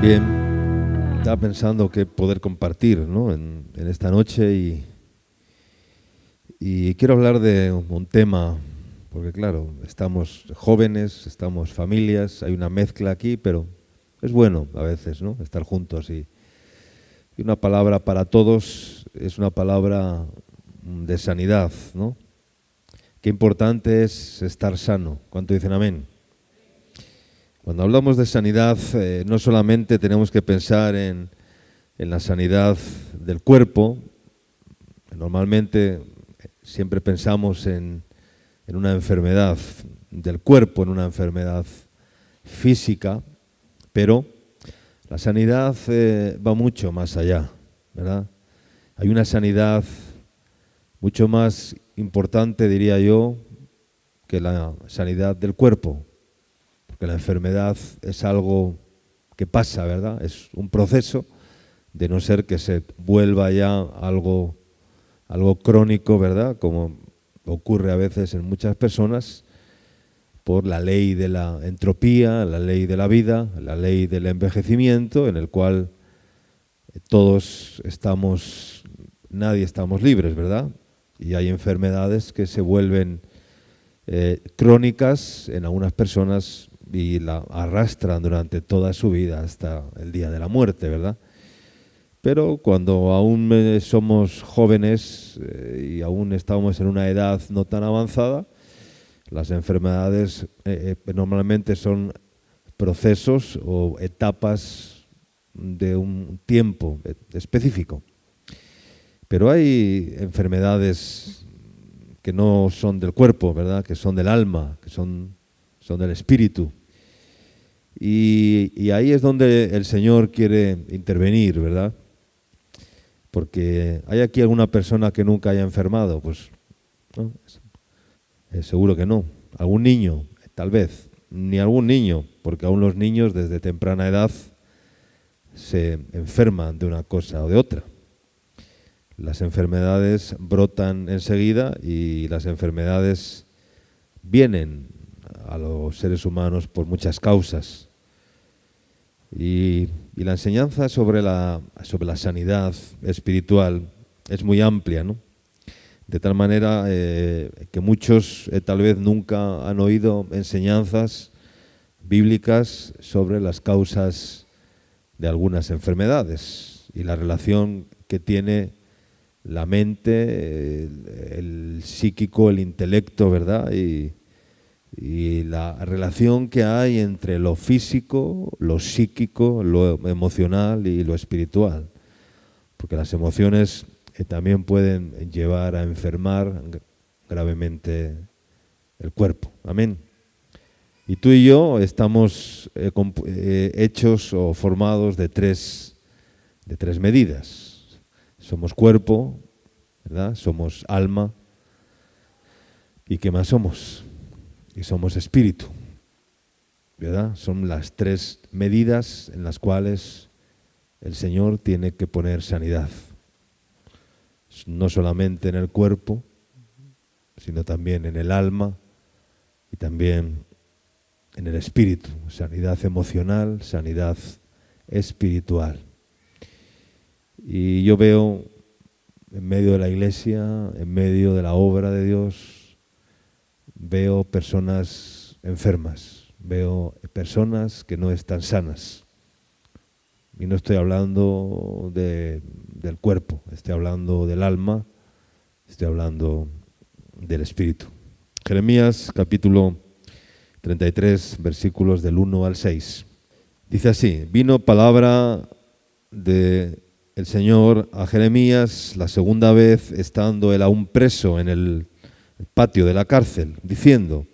Bien, estaba pensando que poder compartir, ¿no? en esta noche y quiero hablar de un tema, porque claro, estamos jóvenes, estamos familias, hay una mezcla aquí, pero es bueno a veces, ¿no? Estar juntos y una palabra para todos es una palabra de sanidad, ¿no? Qué importante es estar sano. ¿Cuánto dicen amén? Cuando hablamos de sanidad, no solamente tenemos que pensar en la sanidad del cuerpo. Normalmente siempre pensamos en una enfermedad del cuerpo, en una enfermedad física, pero la sanidad va mucho más allá, ¿verdad? Hay una sanidad mucho más importante, diría yo, que la sanidad del cuerpo. Porque la enfermedad es algo que pasa, ¿verdad? Es un proceso, de no ser que se vuelva ya algo crónico, ¿verdad? Como ocurre a veces en muchas personas, por la ley de la entropía, la ley de la vida, la ley del envejecimiento, en el cual todos nadie estamos libres, ¿verdad? Y hay enfermedades que se vuelven crónicas en algunas personas y la arrastran durante toda su vida hasta el día de la muerte, ¿verdad? Pero cuando aún somos jóvenes y aún estamos en una edad no tan avanzada, las enfermedades normalmente son procesos o etapas de un tiempo específico. Pero hay enfermedades que no son del cuerpo, ¿verdad? Que son del alma, que son del espíritu. Y ahí es donde el Señor quiere intervenir, ¿verdad? Porque ¿hay aquí alguna persona que nunca haya enfermado? Pues no, seguro que no. ¿Algún niño? Tal vez. Ni algún niño, porque aún los niños desde temprana edad se enferman de una cosa o de otra. Las enfermedades brotan enseguida y las enfermedades vienen a los seres humanos por muchas causas. Y la enseñanza sobre la sanidad espiritual es muy amplia, ¿no? De tal manera que muchos tal vez nunca han oído enseñanzas bíblicas sobre las causas de algunas enfermedades y la relación que tiene la mente, el psíquico, el intelecto, ¿verdad? Y la relación que hay entre lo físico, lo psíquico, lo emocional y lo espiritual. Porque las emociones también pueden llevar a enfermar gravemente el cuerpo. Amén. Y tú y yo estamos hechos o formados de tres medidas. Somos cuerpo, ¿verdad? Somos alma. ¿Y qué más somos? Y somos espíritu, ¿verdad? Son las tres medidas en las cuales el Señor tiene que poner sanidad. No solamente en el cuerpo, sino también en el alma y también en el espíritu. Sanidad emocional, sanidad espiritual. Y yo veo en medio de la iglesia, en medio de la obra de Dios, veo personas enfermas, veo personas que no están sanas. Y no estoy hablando del cuerpo, estoy hablando del alma, estoy hablando del espíritu. Jeremías capítulo 33, versículos del 1 al 6. Dice así: vino palabra del Señor a Jeremías la segunda vez, estando él aún preso en el patio de la cárcel, diciendo: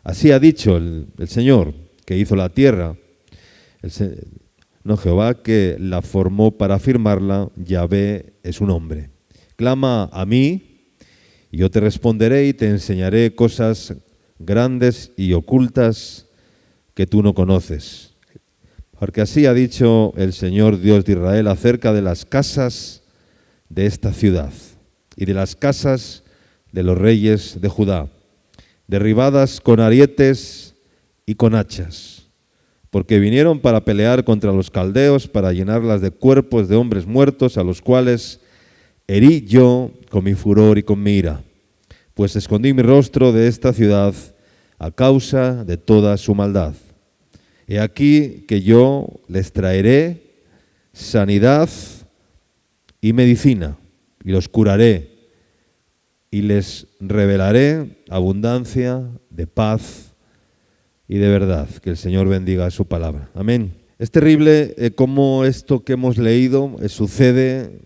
así ha dicho el Señor, que hizo la tierra, Jehová, que la formó para afirmarla, Yahvé es su nombre. Clama a mí, y yo te responderé y te enseñaré cosas grandes y ocultas que tú no conoces. Porque así ha dicho el Señor Dios de Israel acerca de las casas de esta ciudad y de las casas de los reyes de Judá, derribadas con arietes y con hachas, porque vinieron para pelear contra los caldeos, para llenarlas de cuerpos de hombres muertos, a los cuales herí yo con mi furor y con mi ira, pues escondí mi rostro de esta ciudad a causa de toda su maldad. He aquí que yo les traeré sanidad y medicina, y los curaré, y les revelaré abundancia de paz y de verdad. Que el Señor bendiga su palabra. Amén. Es terrible cómo esto que hemos leído sucede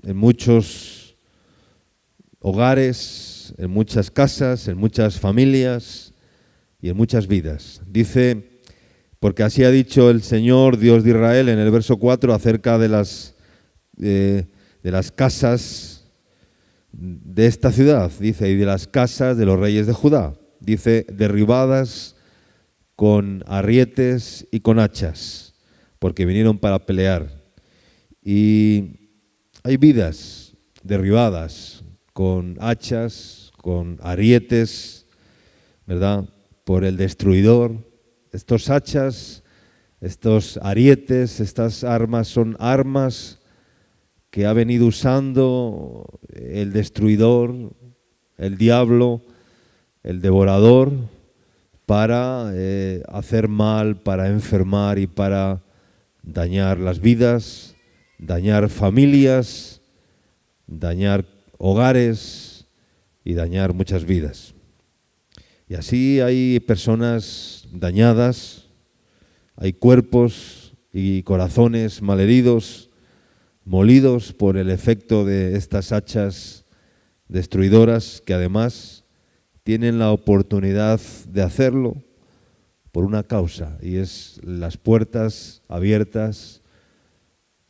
en muchos hogares, en muchas casas, en muchas familias y en muchas vidas. Dice, porque así ha dicho el Señor, Dios de Israel, en el verso 4, acerca de las casas de esta ciudad, dice, y de las casas de los reyes de Judá. Dice, derribadas con arrietes y con hachas, porque vinieron para pelear. Y hay vidas derribadas con hachas, con arietes, ¿verdad?, por el destruidor. Estos hachas, estos arietes, estas armas son armas que ha venido usando el destruidor, el diablo, el devorador, para hacer mal, para enfermar y para dañar las vidas, dañar familias, dañar hogares y dañar muchas vidas. Y así hay personas dañadas, hay cuerpos y corazones malheridos, molidos por el efecto de estas hachas destruidoras, que además tienen la oportunidad de hacerlo por una causa, y es las puertas abiertas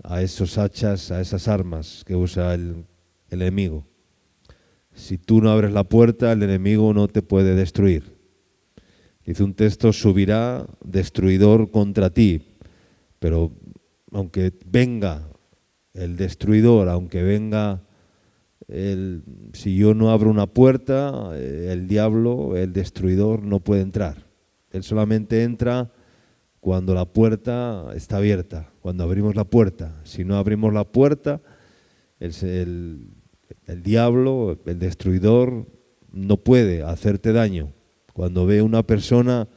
a esos hachas, a esas armas que usa el enemigo. Si tú no abres la puerta, el enemigo no te puede destruir. Dice un texto, subirá destruidor contra ti, pero aunque venga el destruidor, aunque venga si yo no abro una puerta, el diablo, el destruidor, no puede entrar. Él solamente entra cuando la puerta está abierta, cuando abrimos la puerta. Si no abrimos la puerta, el diablo, el destruidor, no puede hacerte daño. Cuando ve una persona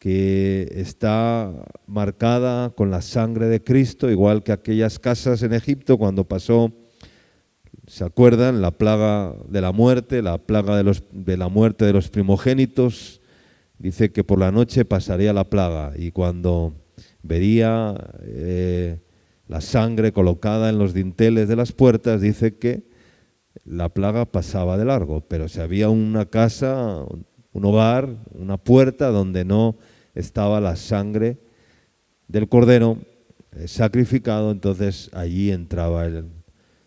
que está marcada con la sangre de Cristo, igual que aquellas casas en Egipto cuando pasó, ¿se acuerdan? La plaga de la muerte, la plaga de la muerte de los primogénitos. Dice que por la noche pasaría la plaga, y cuando vería la sangre colocada en los dinteles de las puertas, dice que la plaga pasaba de largo. Pero si había una casa, un hogar, una puerta donde no estaba la sangre del cordero sacrificado, entonces allí entraba el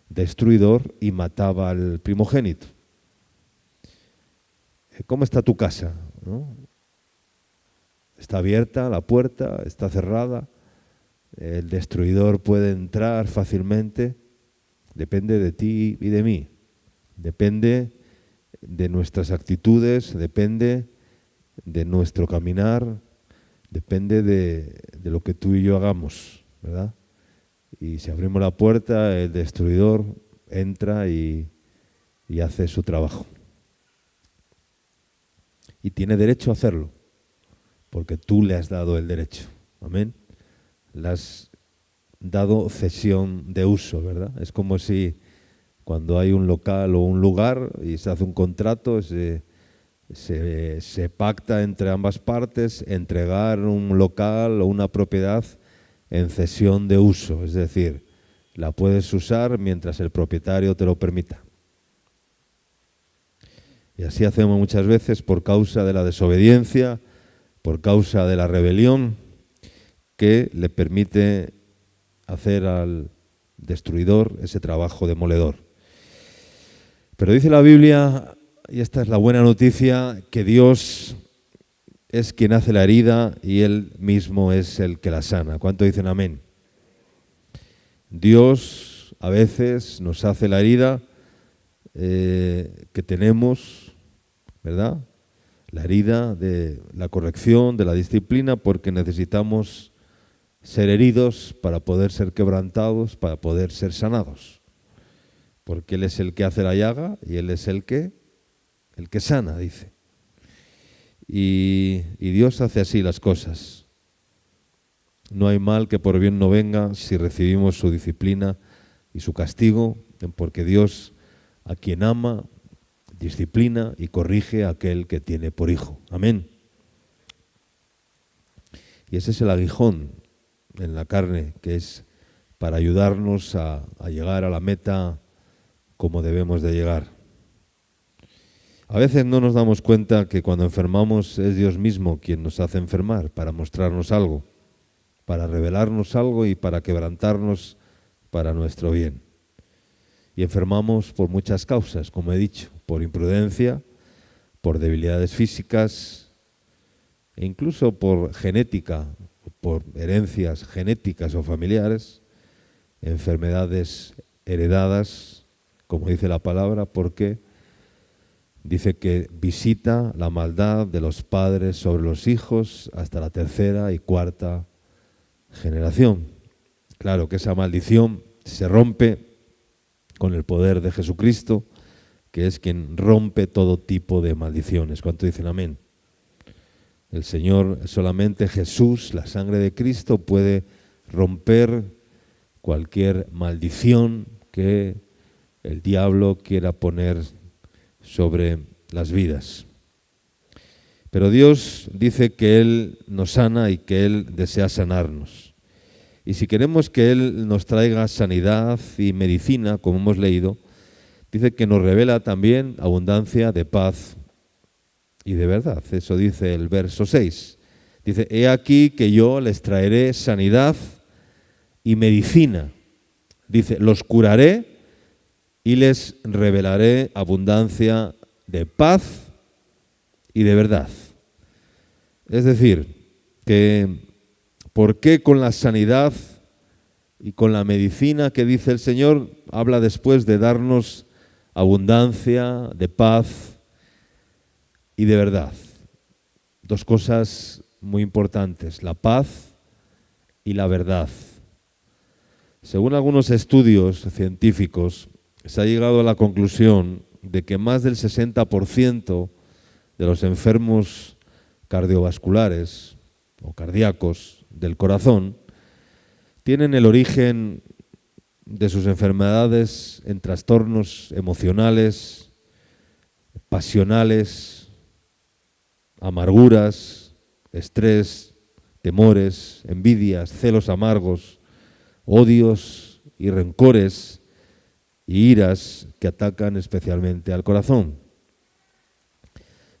destruidor y mataba al primogénito. ¿Cómo está tu casa? ¿No? ¿Está abierta la puerta? ¿Está cerrada? ¿El destruidor puede entrar fácilmente? Depende de ti y de mí. Depende de nuestras actitudes, depende de nuestro caminar, depende de lo que tú y yo hagamos, ¿verdad? Y si abrimos la puerta, el destruidor entra y hace su trabajo. Y tiene derecho a hacerlo, porque tú le has dado el derecho. Amén. Le has dado cesión de uso, ¿verdad? Es como si cuando hay un local o un lugar y se hace un contrato, se pacta entre ambas partes entregar un local o una propiedad en cesión de uso, es decir, la puedes usar mientras el propietario te lo permita. Y así hacemos muchas veces por causa de la desobediencia, por causa de la rebelión, que le permite hacer al destruidor ese trabajo demoledor. Pero dice la Biblia, y esta es la buena noticia, que Dios es quien hace la herida y Él mismo es el que la sana. ¿Cuánto dicen amén? Dios a veces nos hace la herida que tenemos, ¿verdad? La herida de la corrección, de la disciplina, porque necesitamos ser heridos para poder ser quebrantados, para poder ser sanados. Porque Él es el que hace la llaga y Él es el que sana, dice. Y Dios hace así las cosas. No hay mal que por bien no venga si recibimos su disciplina y su castigo, porque Dios, a quien ama, disciplina y corrige a aquel que tiene por hijo. Amén. Y ese es el aguijón en la carne, que es para ayudarnos a llegar a la meta como debemos de llegar. A veces no nos damos cuenta que cuando enfermamos es Dios mismo quien nos hace enfermar para mostrarnos algo, para revelarnos algo y para quebrantarnos para nuestro bien. Y enfermamos por muchas causas, como he dicho, por imprudencia, por debilidades físicas e incluso por genética, por herencias genéticas o familiares, enfermedades heredadas, como dice la palabra, porque dice que visita la maldad de los padres sobre los hijos hasta la tercera y cuarta generación. Claro que esa maldición se rompe con el poder de Jesucristo, que es quien rompe todo tipo de maldiciones. ¿Cuánto dicen amén? El Señor, solamente Jesús, la sangre de Cristo, puede romper cualquier maldición que el diablo quiera poner sobre las vidas. Pero Dios dice que Él nos sana y que Él desea sanarnos. Y si queremos que Él nos traiga sanidad y medicina, como hemos leído, dice que nos revela también abundancia de paz y de verdad. Eso dice el verso 6. Dice, he aquí que yo les traeré sanidad y medicina. Dice, los curaré y les revelaré abundancia de paz y de verdad. Es decir, que ¿por qué con la sanidad y con la medicina que dice el Señor habla después de darnos abundancia de paz y de verdad? Dos cosas muy importantes, la paz y la verdad. Según algunos estudios científicos, se ha llegado a la conclusión de que más del 60% de los enfermos cardiovasculares o cardíacos del corazón tienen el origen de sus enfermedades en trastornos emocionales, pasionales, amarguras, estrés, temores, envidias, celos amargos, odios y rencores y iras que atacan especialmente al corazón.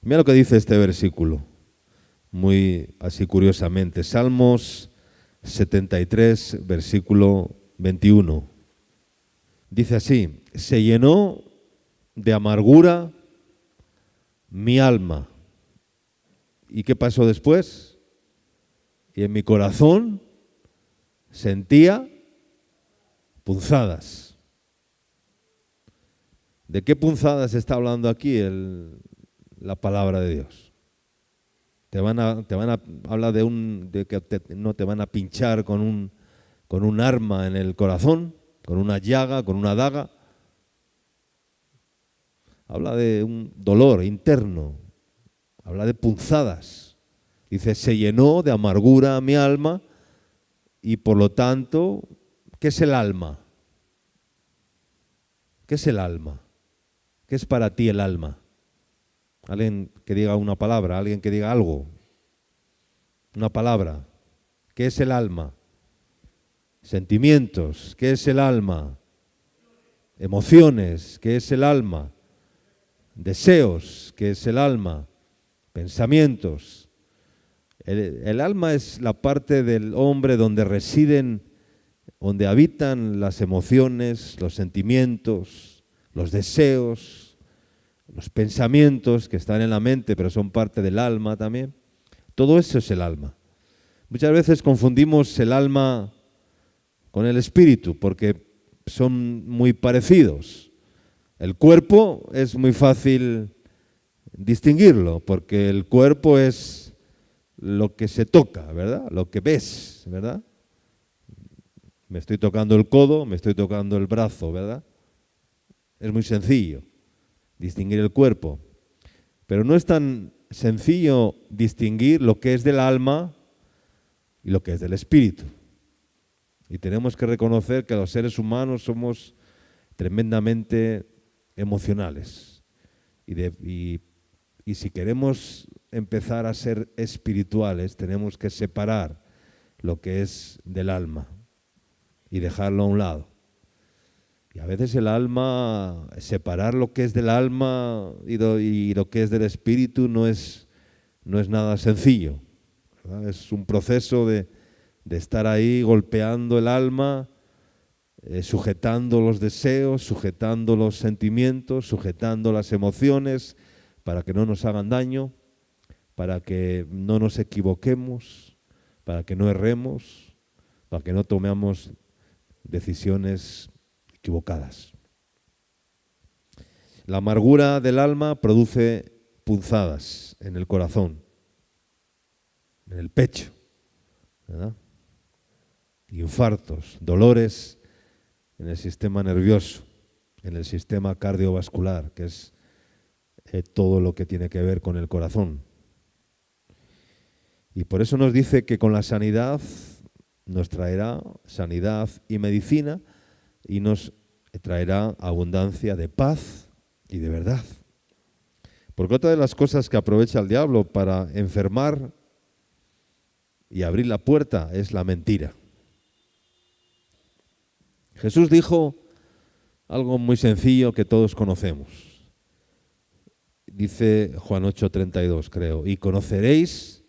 Mira lo que dice este versículo, muy así curiosamente, Salmos 73, versículo 21. Dice así, se llenó de amargura mi alma. ¿Y qué pasó después? Y en mi corazón sentía punzadas. ¿De qué punzadas está hablando aquí la palabra de Dios? Te van a hablar de que no te van a pinchar con un arma en el corazón, con una llaga, con una daga. Habla de un dolor interno, habla de punzadas. Dice, se llenó de amargura mi alma y por lo tanto, ¿qué es el alma? ¿Qué es el alma? ¿Qué es para ti el alma? Alguien que diga una palabra, alguien que diga algo. Una palabra. ¿Qué es el alma? Sentimientos. ¿Qué es el alma? Emociones. ¿Qué es el alma? Deseos. ¿Qué es el alma? Pensamientos. El alma es la parte del hombre donde residen, donde habitan las emociones, los sentimientos, los deseos, los pensamientos que están en la mente, pero son parte del alma también. Todo eso es el alma. Muchas veces confundimos el alma con el espíritu, porque son muy parecidos. El cuerpo es muy fácil distinguirlo, porque el cuerpo es lo que se toca, ¿verdad? Lo que ves, ¿verdad? Me estoy tocando el codo, me estoy tocando el brazo, ¿verdad? Es muy sencillo distinguir el cuerpo, pero no es tan sencillo distinguir lo que es del alma y lo que es del espíritu. Y tenemos que reconocer que los seres humanos somos tremendamente emocionales. Y si queremos empezar a ser espirituales, tenemos que separar lo que es del alma y dejarlo a un lado. Y a veces el alma, separar lo que es del alma y lo que es del espíritu no es nada sencillo, ¿verdad? Es un proceso de estar ahí golpeando el alma, sujetando los deseos, sujetando los sentimientos, sujetando las emociones para que no nos hagan daño, para que no nos equivoquemos, para que no erremos, para que no tomemos decisiones equivocadas. La amargura del alma produce punzadas en el corazón, en el pecho, ¿verdad? Infartos, dolores en el sistema nervioso, en el sistema cardiovascular, que es todo lo que tiene que ver con el corazón. Y por eso nos dice que con la sanidad nos traerá sanidad y medicina y nos traerá abundancia de paz y de verdad. Porque otra de las cosas que aprovecha el diablo para enfermar y abrir la puerta es la mentira. Jesús dijo algo muy sencillo que todos conocemos. Dice Juan 8:32, creo, y conoceréis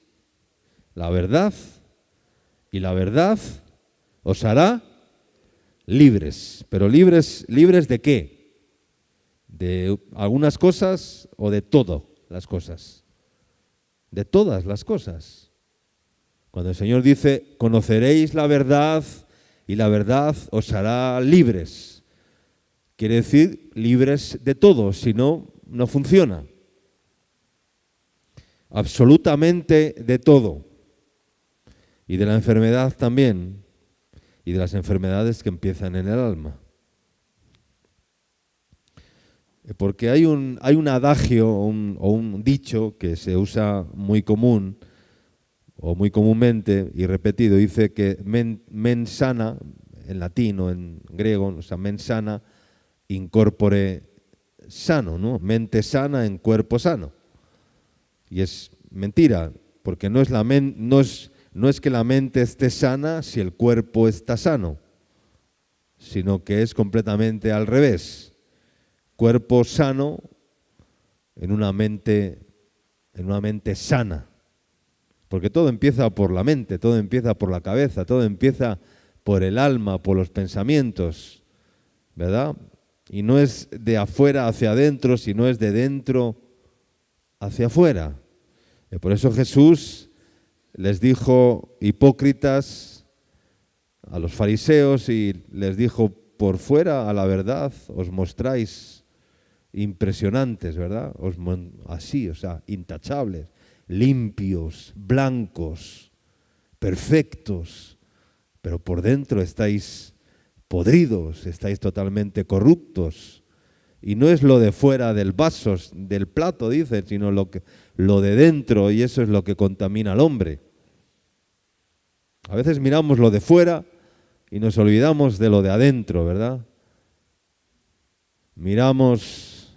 la verdad, y la verdad os hará libres. ¿Pero libres de qué? ¿De algunas cosas o de todas las cosas? De todas las cosas. Cuando el Señor dice, conoceréis la verdad y la verdad os hará libres, quiere decir libres de todo, si no, no funciona. Absolutamente de todo. Y de la enfermedad también, y de las enfermedades que empiezan en el alma. Porque hay un adagio o un dicho que se usa muy común, o muy comúnmente y repetido, dice que mens sana, en latín o en griego, o sea, mens sana, in corpore sano, ¿no? Mente sana en cuerpo sano. Y es mentira, porque no es que la mente esté sana si el cuerpo está sano, sino que es completamente al revés. Cuerpo sano en una mente sana. Porque todo empieza por la mente, todo empieza por la cabeza, todo empieza por el alma, por los pensamientos, ¿verdad? Y no es de afuera hacia adentro, sino es de dentro hacia afuera. Y por eso Jesús les dijo hipócritas a los fariseos y les dijo, por fuera a la verdad os mostráis impresionantes, ¿verdad? Así, o sea, intachables, limpios, blancos, perfectos, pero por dentro estáis podridos, estáis totalmente corruptos. Y no es lo de fuera del vaso, del plato, dice, sino lo de dentro, y eso es lo que contamina al hombre. A veces miramos lo de fuera y nos olvidamos de lo de adentro, ¿verdad? Miramos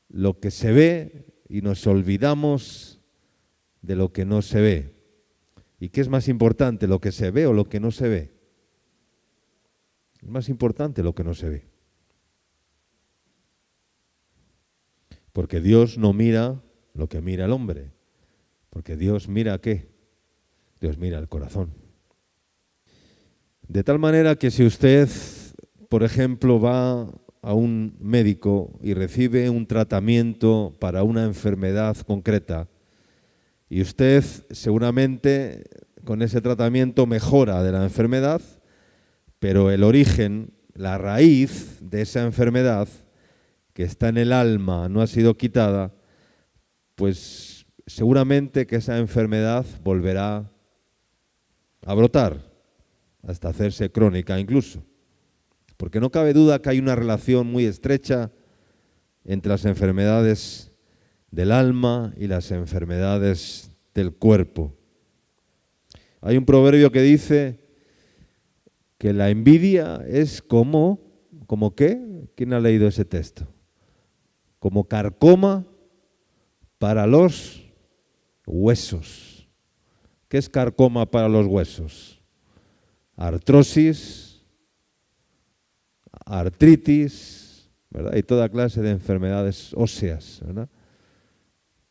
lo que se ve y nos olvidamos de lo que no se ve. ¿Y qué es más importante, lo que se ve o lo que no se ve? Es más importante lo que no se ve. Porque Dios no mira lo que mira el hombre. Porque Dios mira ¿qué? Dios mira el corazón. De tal manera que si usted, por ejemplo, va a un médico y recibe un tratamiento para una enfermedad concreta, y usted seguramente con ese tratamiento mejora de la enfermedad, pero el origen, la raíz de esa enfermedad que está en el alma no ha sido quitada, pues seguramente que esa enfermedad volverá a brotar, hasta hacerse crónica incluso. Porque no cabe duda que hay una relación muy estrecha entre las enfermedades del alma y las enfermedades del cuerpo. Hay un proverbio que dice que la envidia es ¿como qué? ¿Quién ha leído ese texto? Como carcoma para los huesos. ¿Qué es carcoma para los huesos? Artrosis, artritis, ¿verdad? Y toda clase de enfermedades óseas, ¿verdad?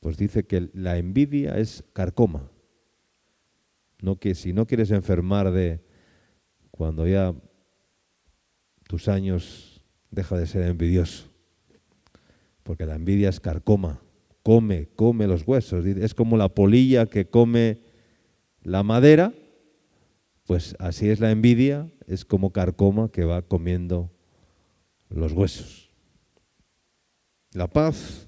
Pues dice que la envidia es carcoma. No, que si no quieres enfermar de cuando ya tus años, deja de ser envidioso. Porque la envidia es carcoma, come los huesos. Es como la polilla que come la madera, pues así es la envidia, es como carcoma que va comiendo los huesos. La paz,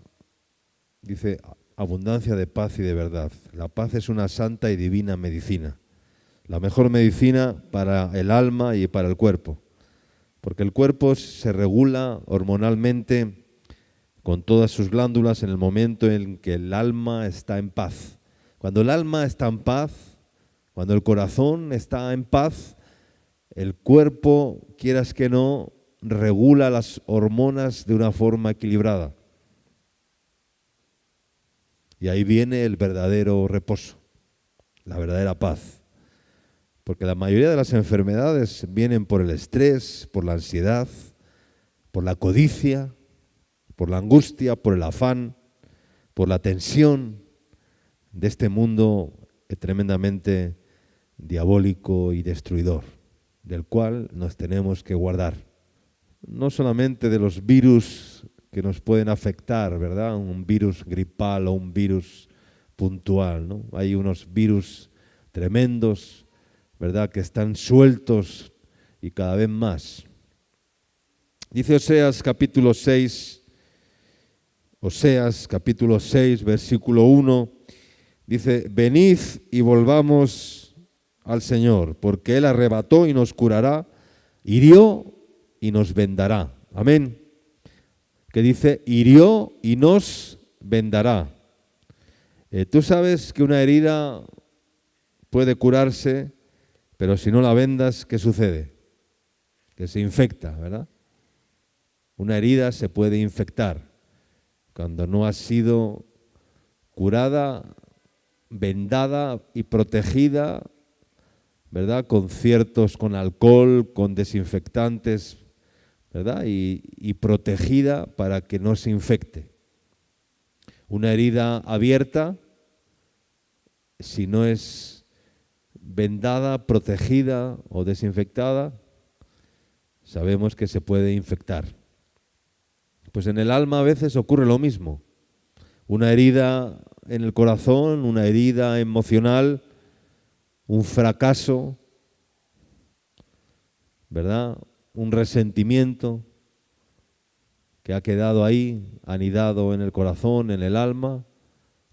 dice, abundancia de paz y de verdad. La paz es una santa y divina medicina. La mejor medicina para el alma y para el cuerpo. Porque el cuerpo se regula hormonalmente con todas sus glándulas en el momento en que el alma está en paz. Cuando el alma está en paz, cuando el corazón está en paz, el cuerpo, quieras que no, regula las hormonas de una forma equilibrada. Y ahí viene el verdadero reposo, la verdadera paz. Porque la mayoría de las enfermedades vienen por el estrés, por la ansiedad, por la codicia, por la angustia, por el afán, por la tensión de este mundo tremendamente diabólico y destruidor, del cual nos tenemos que guardar. No solamente de los virus que nos pueden afectar, ¿verdad? Un virus gripal o un virus puntual, ¿no? Hay unos virus tremendos, ¿verdad?, que están sueltos y cada vez más. Dice Oseas capítulo 6, versículo 1, dice: venid y volvamos al Señor, porque Él arrebató y nos curará, hirió y nos vendará. Amén. Que dice, hirió y nos vendará. Tú sabes que una herida puede curarse, pero si no la vendas, ¿qué sucede? Que se infecta, ¿verdad? Una herida se puede infectar cuando no ha sido curada, vendada y protegida, ¿verdad? Con alcohol, con desinfectantes, ¿verdad? Y protegida para que no se infecte. Una herida abierta, si no es vendada, protegida o desinfectada, sabemos que se puede infectar. Pues en el alma a veces ocurre lo mismo. Una herida en el corazón, una herida emocional, un fracaso, ¿verdad? Un resentimiento que ha quedado ahí, anidado en el corazón, en el alma,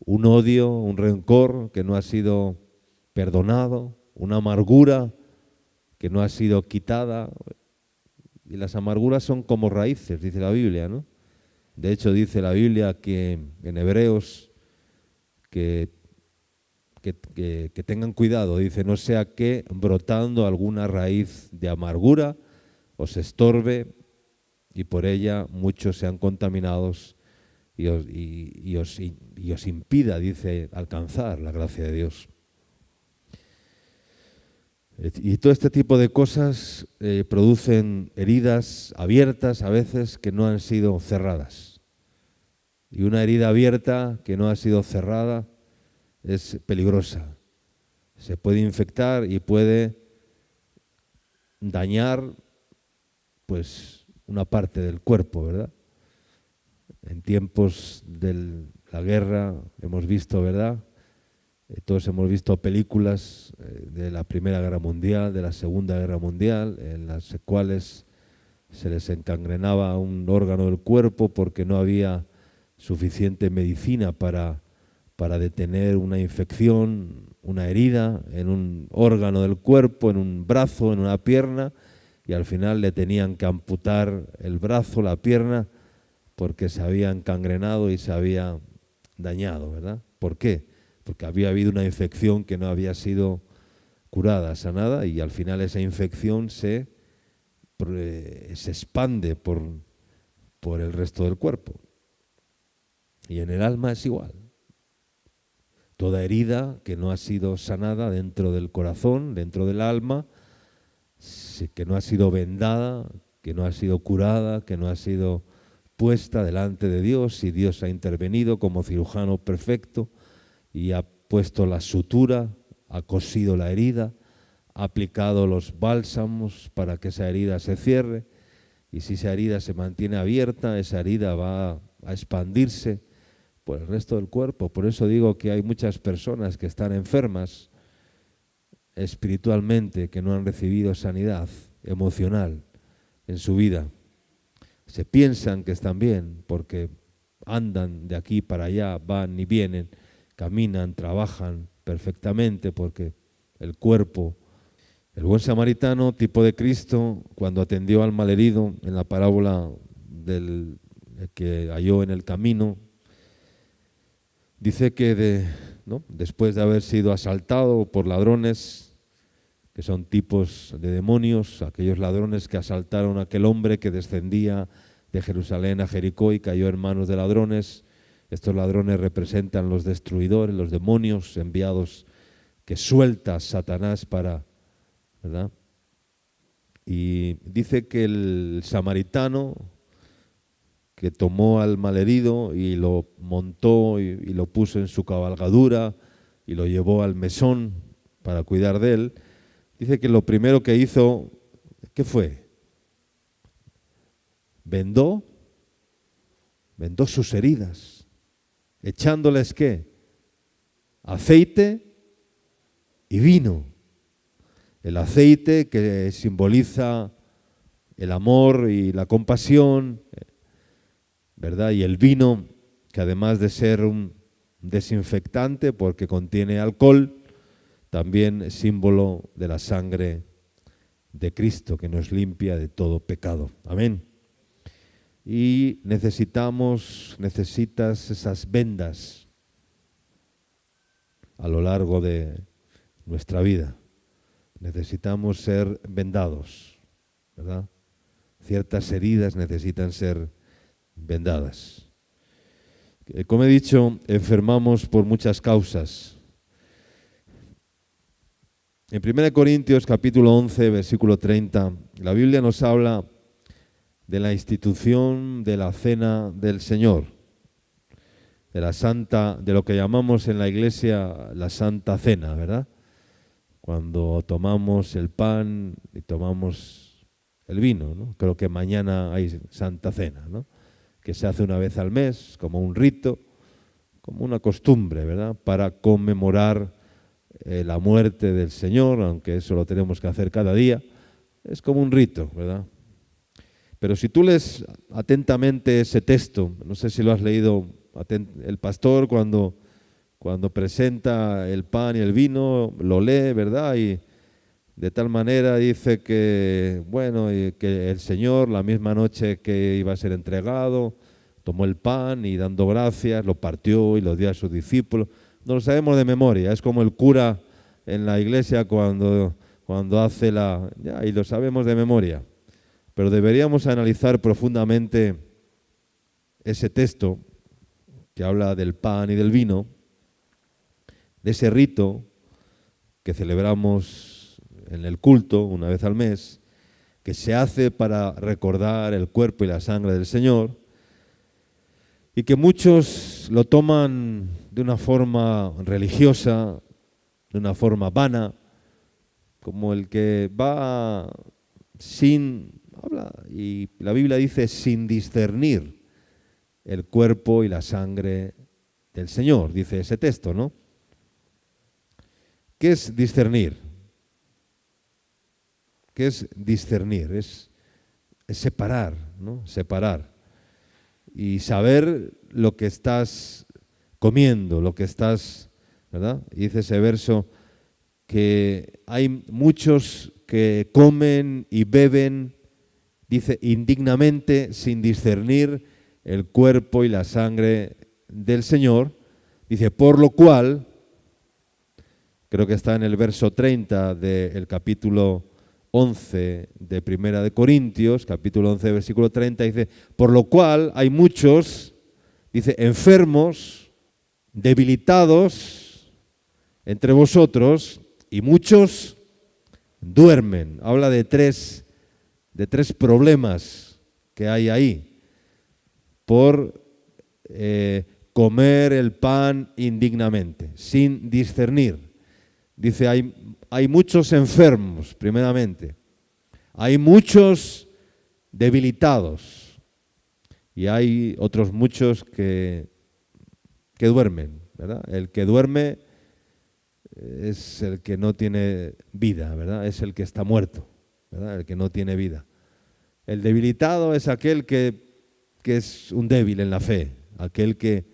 un odio, un rencor que no ha sido perdonado, una amargura que no ha sido quitada. Y las amarguras son como raíces, dice la Biblia, ¿no? De hecho, dice la Biblia que en Hebreos que tengan cuidado, dice, no sea que brotando alguna raíz de amargura os estorbe y por ella muchos sean contaminados y os impida, dice, alcanzar la gracia de Dios. Y todo este tipo de cosas producen heridas abiertas a veces que no han sido cerradas. Y una herida abierta que no ha sido cerrada es peligrosa. Se puede infectar y puede dañar pues una parte del cuerpo, ¿verdad? En tiempos de la guerra hemos visto, ¿verdad? Todos hemos visto películas de la Primera Guerra Mundial, de la Segunda Guerra Mundial, en las cuales se les encangrenaba un órgano del cuerpo porque no había suficiente medicina para para detener una infección, una herida en un órgano del cuerpo, en un brazo, en una pierna, y al final le tenían que amputar el brazo, la pierna, porque se había encangrenado y se había dañado, ¿verdad? ¿Por qué? Porque había habido una infección que no había sido curada, sanada, y al final esa infección se expande por el resto del cuerpo. Y en el alma es igual. Toda herida que no ha sido sanada dentro del corazón, dentro del alma, que no ha sido vendada, que no ha sido curada, que no ha sido puesta delante de Dios, y Dios ha intervenido como cirujano perfecto y ha puesto la sutura, ha cosido la herida, ha aplicado los bálsamos para que esa herida se cierre, y si esa herida se mantiene abierta, esa herida va a expandirse por el resto del cuerpo. Por eso digo que hay muchas personas que están enfermas espiritualmente, que no han recibido sanidad emocional en su vida. Se piensan que están bien porque andan de aquí para allá, van y vienen, caminan, trabajan perfectamente porque el cuerpo. El buen samaritano, tipo de Cristo, cuando atendió al malherido en la parábola del que halló en el camino, dice que después de haber sido asaltado por ladrones, que son tipos de demonios, aquellos ladrones que asaltaron a aquel hombre que descendía de Jerusalén a Jericó y cayó en manos de ladrones. Estos ladrones representan los destruidores, los demonios enviados que suelta Satanás para, ¿verdad? Y dice que el samaritano que tomó al malherido y lo montó y lo puso en su cabalgadura y lo llevó al mesón para cuidar de él, dice que lo primero que hizo, ¿qué fue? Vendó sus heridas, echándoles ¿qué? Aceite y vino. El aceite que simboliza el amor y la compasión, ¿verdad? Y el vino, que además de ser un desinfectante porque contiene alcohol, también es símbolo de la sangre de Cristo que nos limpia de todo pecado. Amén. Y necesitas esas vendas a lo largo de nuestra vida. Necesitamos ser vendados, ¿verdad? Ciertas heridas necesitan ser vendadas. Como he dicho, enfermamos por muchas causas. En 1 Corintios capítulo 11, versículo 30, la Biblia nos habla de la institución de la cena del Señor, de lo que llamamos en la iglesia la Santa Cena, ¿verdad? Cuando tomamos el pan y tomamos el vino, ¿no? Creo que mañana hay Santa Cena, ¿no? Que se hace una vez al mes, como un rito, como una costumbre, ¿verdad? Para conmemorar la muerte del Señor, aunque eso lo tenemos que hacer cada día, es como un rito, ¿verdad? Pero si tú lees atentamente ese texto, no sé si lo has leído, el pastor cuando presenta el pan y el vino, lo lee, ¿verdad? Y de tal manera dice que, bueno, y que el Señor, la misma noche que iba a ser entregado, tomó el pan y dando gracias, lo partió y lo dio a sus discípulos. No lo sabemos de memoria, es como el cura en la iglesia cuando hace y lo sabemos de memoria. Pero deberíamos analizar profundamente ese texto que habla del pan y del vino, de ese rito que celebramos en el culto una vez al mes, que se hace para recordar el cuerpo y la sangre del Señor, y que muchos lo toman de una forma religiosa, de una forma vana, como el que va y la Biblia dice sin discernir el cuerpo y la sangre del Señor, dice ese texto, ¿no? ¿Qué es discernir? ¿Qué es discernir? Es separar, ¿no? Separar. Y saber lo que estás comiendo, lo que estás, ¿verdad? Y dice ese verso que hay muchos que comen y beben, dice, indignamente, sin discernir el cuerpo y la sangre del Señor. Dice, por lo cual, creo que está en el verso 30 del capítulo 11 de Primera de Corintios, capítulo 11, versículo 30, dice, por lo cual hay muchos, dice, enfermos, debilitados entre vosotros, y muchos duermen. Habla de tres problemas que hay ahí por comer el pan indignamente, sin discernir. Dice, hay muchos enfermos, primeramente. Hay muchos debilitados. Y hay otros muchos que duermen, ¿verdad? El que duerme es el que no tiene vida, ¿verdad? Es el que está muerto, ¿verdad? El que no tiene vida. El debilitado es aquel que es un débil en la fe, aquel que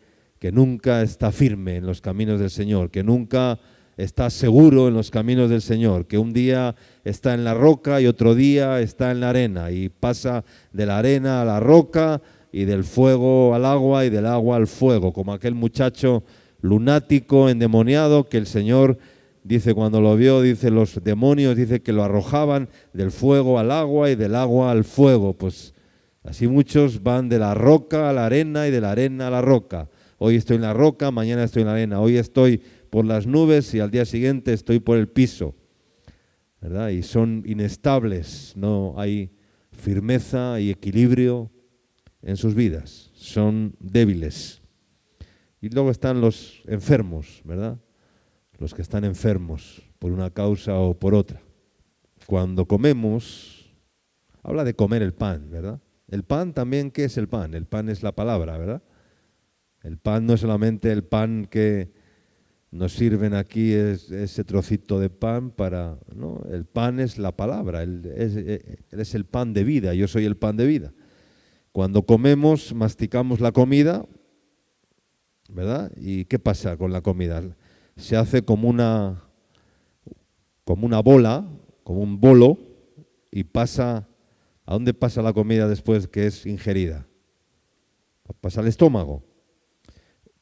nunca está firme en los caminos del Señor, que nunca está seguro en los caminos del Señor, que un día está en la roca y otro día está en la arena, y pasa de la arena a la roca y del fuego al agua y del agua al fuego, como aquel muchacho lunático, endemoniado, que el Señor dice cuando lo vio, dice los demonios, dice que lo arrojaban del fuego al agua y del agua al fuego. Pues así muchos van de la roca a la arena y de la arena a la roca. Hoy estoy en la roca, mañana estoy en la arena, hoy estoy por las nubes y al día siguiente estoy por el piso, ¿verdad? Y son inestables, no hay firmeza y equilibrio en sus vidas, son débiles. Y luego están los enfermos, ¿verdad? Los que están enfermos por una causa o por otra. Cuando comemos, habla de comer el pan, ¿verdad? El pan también, ¿qué es el pan? El pan es la palabra, ¿verdad? El pan no es solamente el pan que nos sirven aquí, es ese trocito de pan para... ¿no? El pan es la palabra, él es el pan de vida, yo soy el pan de vida. Cuando comemos, masticamos la comida, ¿verdad? ¿Y qué pasa con la comida? Se hace como una bola, como un bolo, y pasa... ¿A dónde pasa la comida después que es ingerida? Pasa al estómago.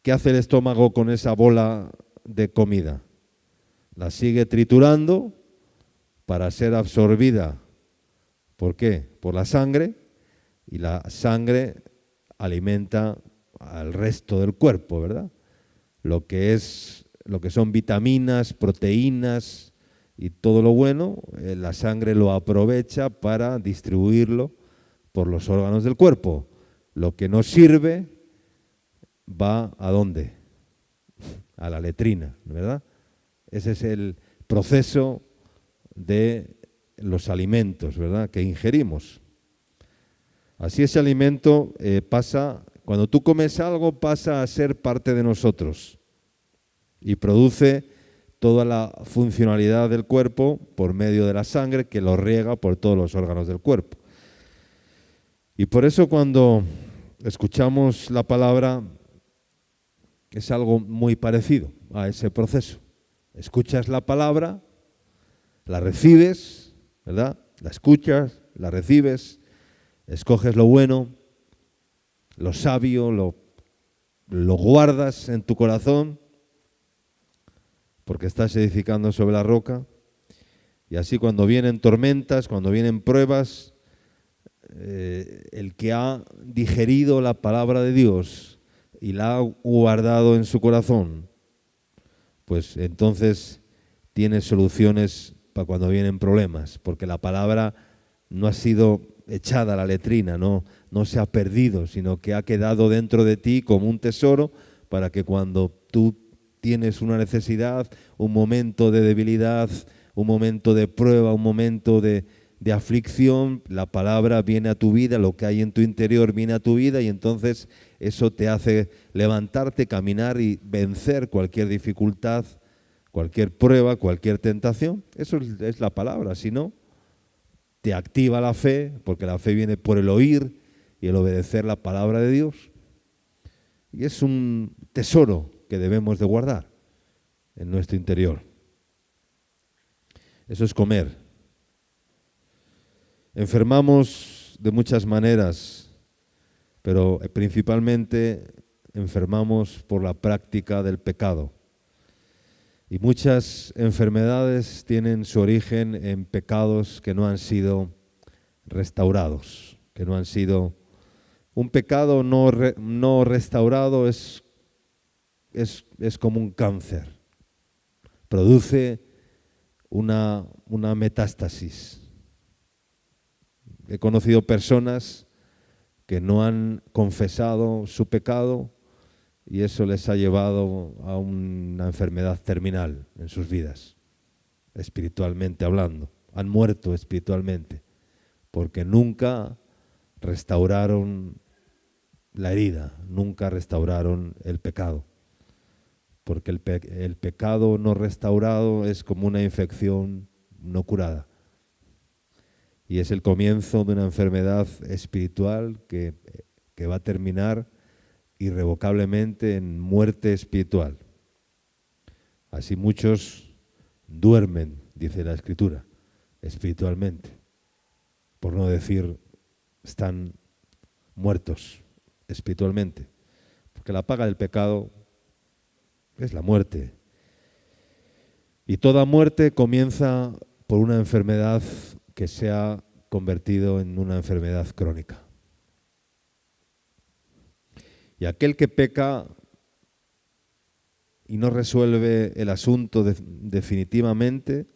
¿Qué hace el estómago con esa bola de comida? La sigue triturando para ser absorbida. ¿Por qué? Por la sangre, y la sangre alimenta al resto del cuerpo, ¿verdad? Lo que son vitaminas, proteínas y todo lo bueno, la sangre lo aprovecha para distribuirlo por los órganos del cuerpo. Lo que no sirve va ¿a dónde? A la letrina, ¿verdad? Ese es el proceso de los alimentos, ¿verdad?, que ingerimos. Así ese alimento pasa, cuando tú comes algo, pasa a ser parte de nosotros y produce toda la funcionalidad del cuerpo por medio de la sangre que lo riega por todos los órganos del cuerpo. Y por eso cuando escuchamos la palabra es algo muy parecido a ese proceso. Escuchas la palabra, la recibes, ¿verdad? La escuchas, la recibes, escoges lo bueno, lo sabio, lo guardas en tu corazón, porque estás edificando sobre la roca. Y así cuando vienen tormentas, cuando vienen pruebas, el que ha digerido la palabra de Dios y la ha guardado en su corazón, pues entonces tiene soluciones para cuando vienen problemas, porque la palabra no ha sido echada a la letrina, no se ha perdido, sino que ha quedado dentro de ti como un tesoro para que cuando tú tienes una necesidad, un momento de debilidad, un momento de prueba, un momento de aflicción, la palabra viene a tu vida, lo que hay en tu interior viene a tu vida, y entonces eso te hace levantarte, caminar y vencer cualquier dificultad, cualquier prueba, cualquier tentación. Eso es la palabra. Si no, te activa la fe, porque la fe viene por el oír y el obedecer la palabra de Dios. Y es un tesoro que debemos de guardar en nuestro interior. Eso es comer. Enfermamos de muchas maneras, pero principalmente enfermamos por la práctica del pecado. Y muchas enfermedades tienen su origen en pecados que no han sido restaurados, que no han sido... Un pecado no restaurado es como un cáncer. Produce una metástasis. He conocido personas que no han confesado su pecado y eso les ha llevado a una enfermedad terminal en sus vidas, espiritualmente hablando. Han muerto espiritualmente porque nunca restauraron la herida, nunca restauraron el pecado. Porque el pecado no restaurado es como una infección no curada. Y es el comienzo de una enfermedad espiritual que va a terminar irrevocablemente en muerte espiritual. Así muchos duermen, dice la Escritura, espiritualmente. Por no decir, están muertos espiritualmente. Porque la paga del pecado es la muerte. Y toda muerte comienza por una enfermedad que se ha convertido en una enfermedad crónica. Y aquel que peca y no resuelve el asunto definitivamente,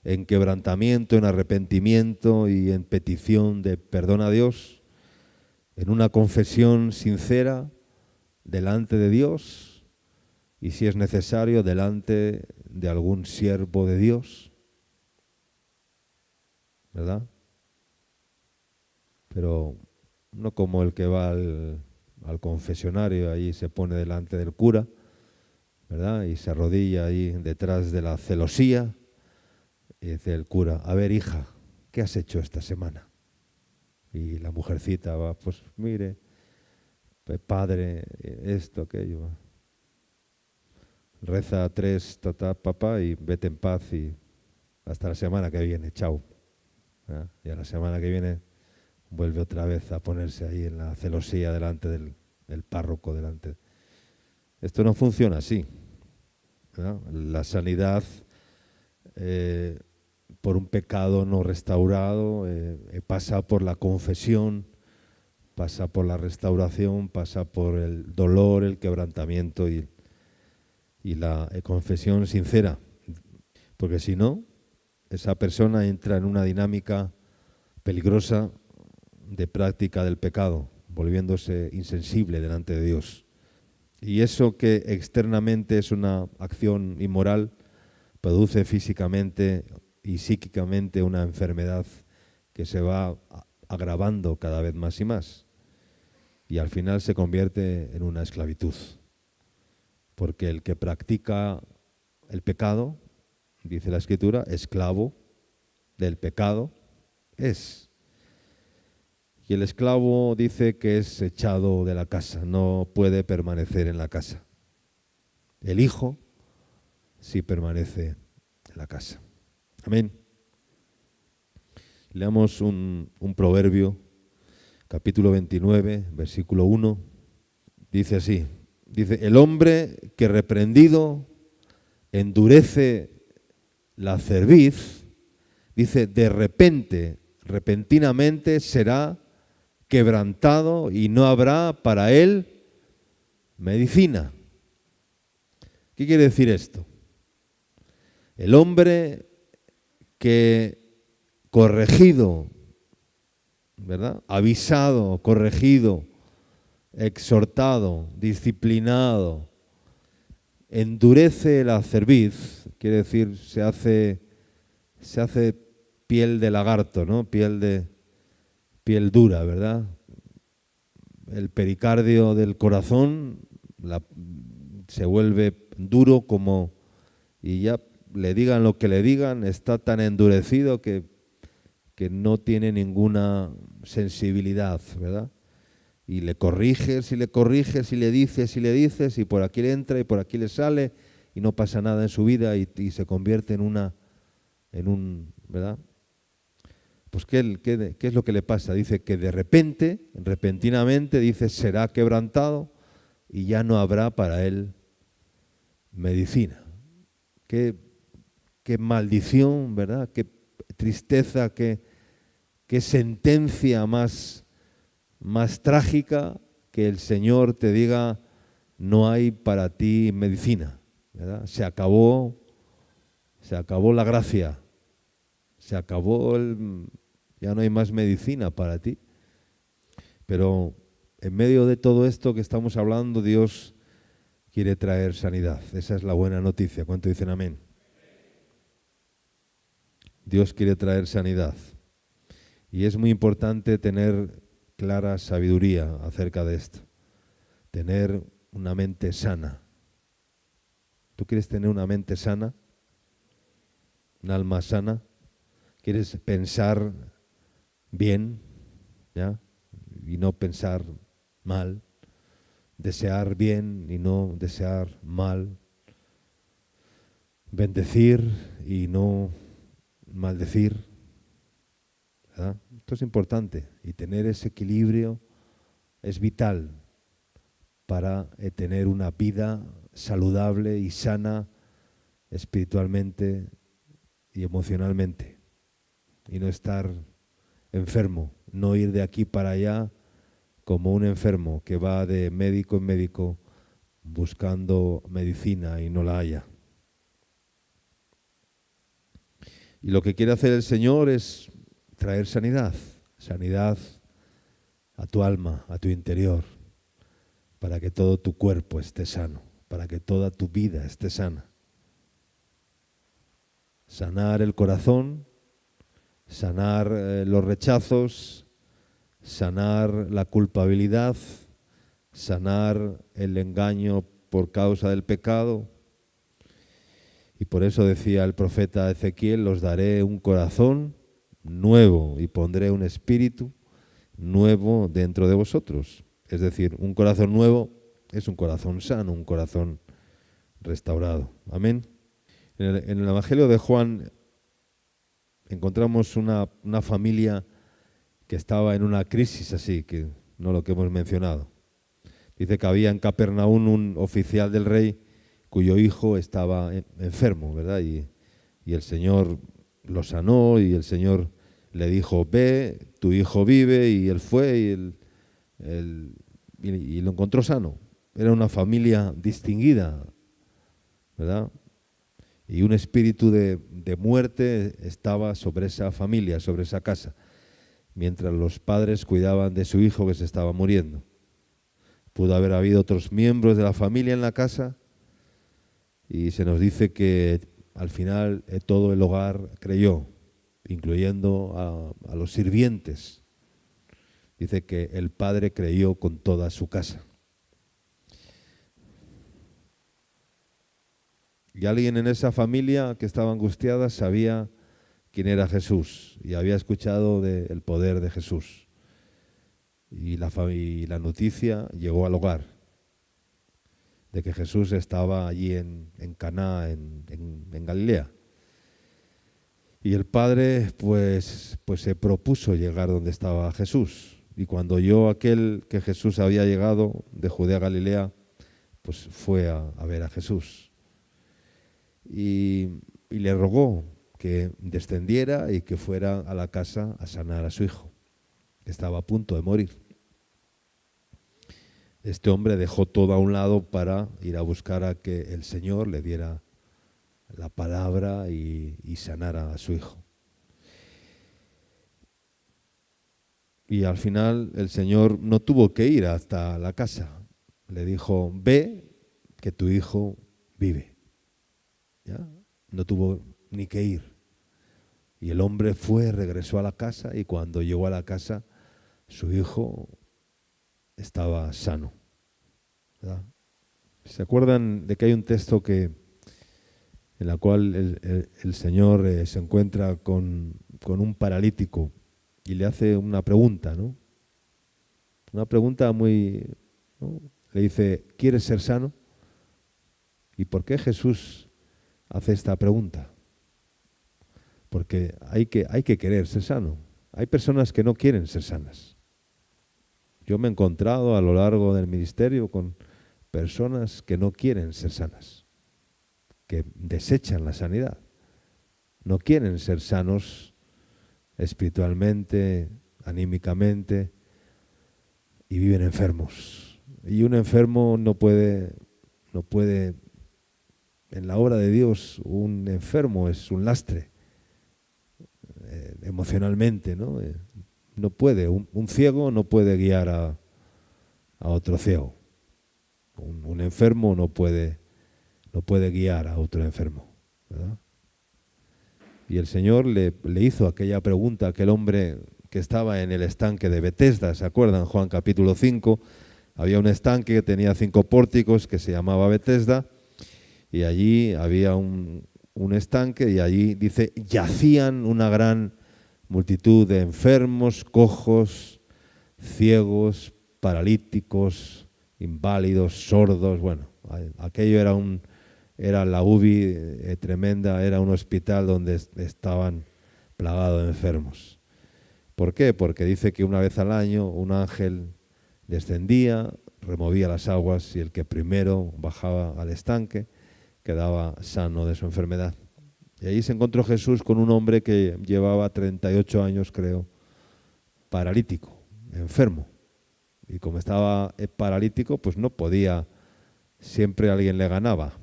en quebrantamiento, en arrepentimiento y en petición de perdón a Dios, en una confesión sincera delante de Dios y, si es necesario, delante de algún siervo de Dios, ¿verdad? Pero no como el que va al confesionario, ahí se pone delante del cura, ¿verdad? Y se arrodilla ahí detrás de la celosía y dice el cura: a ver, hija, ¿qué has hecho esta semana? Y la mujercita va: pues mire, padre, esto, aquello. Reza 3, papá, y vete en paz y hasta la semana que viene, chao. Y a la semana que viene vuelve otra vez a ponerse ahí en la celosía delante del párroco. Esto no funciona así, ¿verdad? La sanidad por un pecado no restaurado pasa por la confesión, pasa por la restauración, pasa por el dolor, el quebrantamiento y la confesión sincera. Porque si no, esa persona entra en una dinámica peligrosa de práctica del pecado, volviéndose insensible delante de Dios. Y eso que externamente es una acción inmoral, produce físicamente y psíquicamente una enfermedad que se va agravando cada vez más y más. Y al final se convierte en una esclavitud. Porque el que practica el pecado, dice la Escritura, esclavo del pecado es. Y el esclavo dice que es echado de la casa, no puede permanecer en la casa. El hijo sí permanece en la casa. Amén. Leamos un proverbio, capítulo 29, versículo 1. Dice así, dice: el hombre que reprendido endurece la cerviz, dice, de repente, repentinamente será quebrantado y no habrá para él medicina. ¿Qué quiere decir esto? El hombre que corregido, ¿verdad? Avisado, corregido, exhortado, disciplinado, endurece la cerviz, quiere decir, se hace piel de lagarto, ¿no? Piel dura, ¿verdad? El pericardio del corazón se vuelve duro y ya le digan lo que le digan, está tan endurecido que no tiene ninguna sensibilidad, ¿verdad? y le corriges y le corriges y le dices y por aquí le entra y por aquí le sale y no pasa nada en su vida y se convierte ¿verdad? Pues ¿qué es lo que le pasa? Dice que de repente, repentinamente, dice, será quebrantado y ya no habrá para él medicina. Qué maldición, ¿verdad? Qué tristeza, qué sentencia más trágica que el Señor te diga, no hay para ti medicina, ¿verdad? Se acabó la gracia, se acabó ya no hay más medicina para ti. Pero en medio de todo esto que estamos hablando, Dios quiere traer sanidad. Esa es la buena noticia. ¿Cuánto dicen amén? Dios quiere traer sanidad. Y es muy importante tener clara sabiduría acerca de esto. Tener una mente sana. ¿Tú quieres tener una mente sana? ¿Un alma sana? ¿Quieres pensar bien? ¿Ya? Y no pensar mal? Desear bien y no desear mal. Bendecir y no maldecir. ¿Verdad? Esto es importante y tener ese equilibrio es vital para tener una vida saludable y sana espiritualmente y emocionalmente y no estar enfermo, no ir de aquí para allá como un enfermo que va de médico en médico buscando medicina y no la haya. Y lo que quiere hacer el Señor es traer sanidad a tu alma, a tu interior, para que todo tu cuerpo esté sano, para que toda tu vida esté sana. Sanar el corazón, sanar los rechazos, sanar la culpabilidad, sanar el engaño por causa del pecado. Y por eso decía el profeta Ezequiel, os daré un corazón nuevo y pondré un espíritu nuevo dentro de vosotros. Es decir, un corazón nuevo es un corazón sano, un corazón restaurado. Amén. En el Evangelio de Juan encontramos una familia que estaba en una crisis así, que no lo que hemos mencionado. Dice que había en Capernaum un oficial del rey cuyo hijo estaba enfermo, ¿verdad? Y el Señor lo sanó y el Señor le dijo, ve, tu hijo vive, y él fue y lo encontró sano. Era una familia distinguida, ¿verdad? Y un espíritu de muerte estaba sobre esa familia, sobre esa casa, mientras los padres cuidaban de su hijo que se estaba muriendo. Pudo haber habido otros miembros de la familia en la casa y se nos dice que al final todo el hogar creyó, incluyendo a los sirvientes. Dice que el padre creyó con toda su casa. Y alguien en esa familia que estaba angustiada sabía quién era Jesús y había escuchado del poder de Jesús. Y la noticia llegó al hogar de que Jesús estaba allí en Caná, en Galilea. Y el padre pues se propuso llegar donde estaba Jesús. Y cuando oyó aquel que Jesús había llegado de Judea a Galilea, pues fue a ver a Jesús. Y le rogó que descendiera y que fuera a la casa a sanar a su hijo, que estaba a punto de morir. Este hombre dejó todo a un lado para ir a buscar a que el Señor le diera la palabra y sanara a su hijo. Y al final el Señor no tuvo que ir hasta la casa. Le dijo, ve, que tu hijo vive. ¿Ya? No tuvo ni que ir. Y el hombre regresó a la casa y cuando llegó a la casa, su hijo estaba sano. ¿Verdad? ¿Se acuerdan de que hay un texto en la cual el Señor se encuentra con un paralítico y le hace una pregunta, ¿no? Una pregunta muy, ¿no? Le dice, ¿quieres ser sano? ¿Y por qué Jesús hace esta pregunta? Porque hay que querer ser sano. Hay personas que no quieren ser sanas. Yo me he encontrado a lo largo del ministerio con personas que no quieren ser sanas, que desechan la sanidad. No quieren ser sanos espiritualmente, anímicamente, y viven enfermos. Y un enfermo no puede, en la obra de Dios, un enfermo es un lastre, emocionalmente, ¿no? No puede, un ciego no puede guiar a otro ciego. Un enfermo no puede guiar a otro enfermo, ¿verdad? Y el Señor le hizo aquella pregunta a aquel hombre que estaba en el estanque de Betesda. ¿Se acuerdan? Juan capítulo 5. Había un estanque que tenía 5 pórticos que se llamaba Betesda. Y allí había un estanque y allí, dice, yacían una gran multitud de enfermos, cojos, ciegos, paralíticos, inválidos, sordos. Bueno, aquello era la UBI tremenda, era un hospital donde estaban plagados de enfermos. ¿Por qué? Porque dice que una vez al año un ángel descendía, removía las aguas y el que primero bajaba al estanque quedaba sano de su enfermedad. Y ahí se encontró Jesús con un hombre que llevaba 38 años, creo, paralítico, enfermo. Y como estaba paralítico, pues no podía, siempre alguien le ganaba.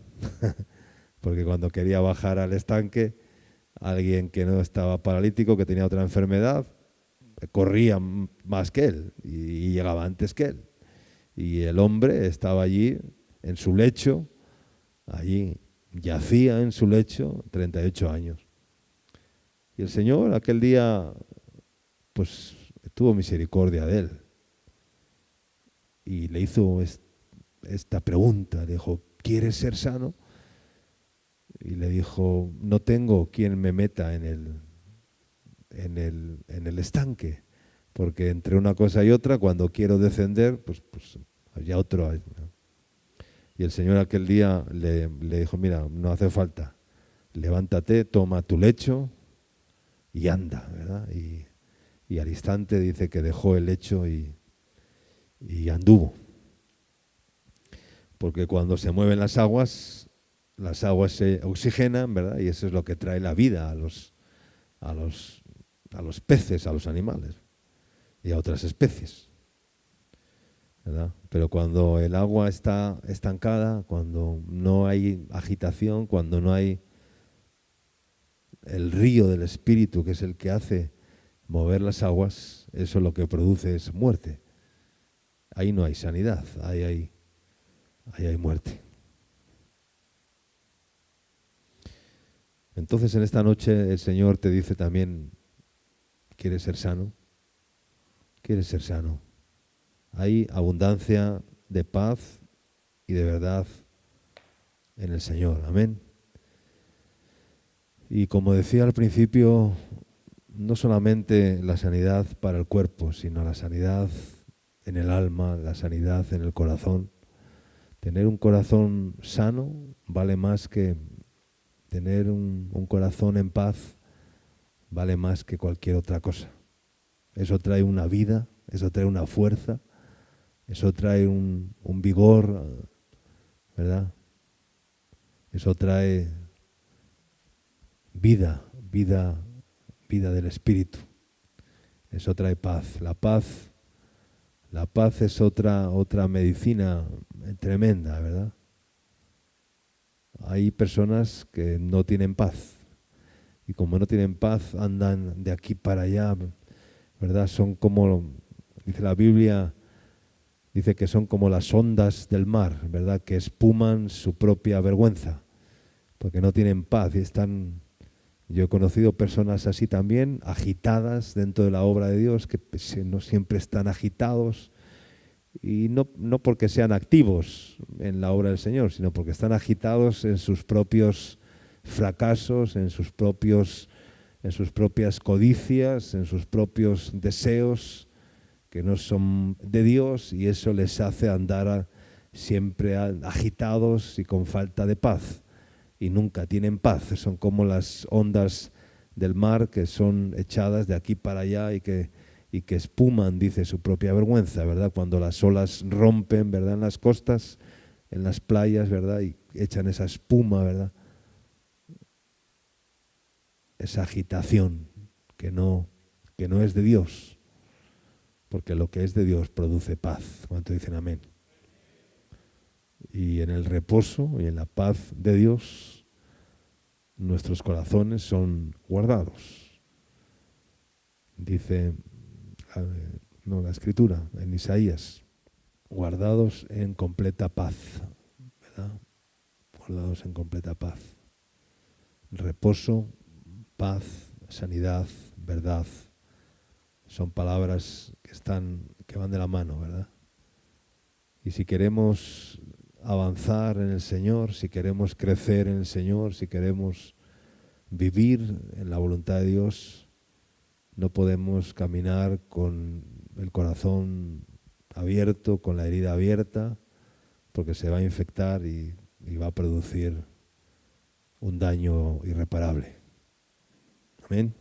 Porque cuando quería bajar al estanque, alguien que no estaba paralítico, que tenía otra enfermedad, corría más que él y llegaba antes que él. Y el hombre estaba allí en su lecho, allí yacía en su lecho 38 años. Y el Señor aquel día pues tuvo misericordia de él y le hizo esta pregunta, le dijo, ¿quieres ser sano? Y le dijo, no tengo quien me meta en el estanque, porque entre una cosa y otra, cuando quiero descender, pues había otro. Y el Señor aquel día le dijo, mira, no hace falta, levántate, toma tu lecho y anda, ¿verdad? Y al instante dice que dejó el lecho y anduvo. Porque cuando se mueven las aguas se oxigenan, ¿verdad? Y eso es lo que trae la vida a los peces, a los animales y a otras especies, ¿verdad? Pero cuando el agua está estancada, cuando no hay agitación, cuando no hay el río del Espíritu, que es el que hace mover las aguas, eso lo que produce es muerte. Ahí no hay sanidad, ahí hay muerte. Entonces en esta noche el Señor te dice también, ¿quieres ser sano? ¿Quieres ser sano? Hay abundancia de paz y de verdad en el Señor. Amén. Y como decía al principio, no solamente la sanidad para el cuerpo, sino la sanidad en el alma, la sanidad en el corazón. Tener un corazón sano vale más que tener un corazón en paz, vale más que cualquier otra cosa. Eso trae una vida, eso trae una fuerza, eso trae un vigor, ¿verdad? Eso trae vida del Espíritu. Eso trae paz. La paz es otra medicina tremenda, ¿verdad? Hay personas que no tienen paz. Y como no tienen paz, andan de aquí para allá, ¿verdad? Son como, dice la Biblia, dice que son como las ondas del mar, ¿verdad? Que espuman su propia vergüenza, porque no tienen paz y están... Yo he conocido personas así también, agitadas dentro de la obra de Dios, que no siempre están agitados, y no porque sean activos en la obra del Señor, sino porque están agitados en sus propios fracasos, en sus propias codicias, en sus propios deseos, que no son de Dios, y eso les hace andar siempre agitados y con falta de paz, y nunca tienen paz. Son como las ondas del mar que son echadas de aquí para allá y que espuman, dice, su propia vergüenza, ¿verdad? Cuando las olas rompen, ¿verdad?, en las costas, en las playas, ¿verdad?, y echan esa espuma, ¿verdad?, esa agitación que no es de Dios, porque lo que es de Dios produce paz. ¿Cuánto dicen amén? Y en el reposo y en la paz de Dios, nuestros corazones son guardados. Dice la Escritura en Isaías, guardados en completa paz, ¿verdad? Guardados en completa paz. Reposo, paz, sanidad, verdad, son palabras que van de la mano, ¿verdad? Y si queremos avanzar en el Señor, si queremos crecer en el Señor, si queremos vivir en la voluntad de Dios, no podemos caminar con el corazón abierto, con la herida abierta, porque se va a infectar y va a producir un daño irreparable. Amén.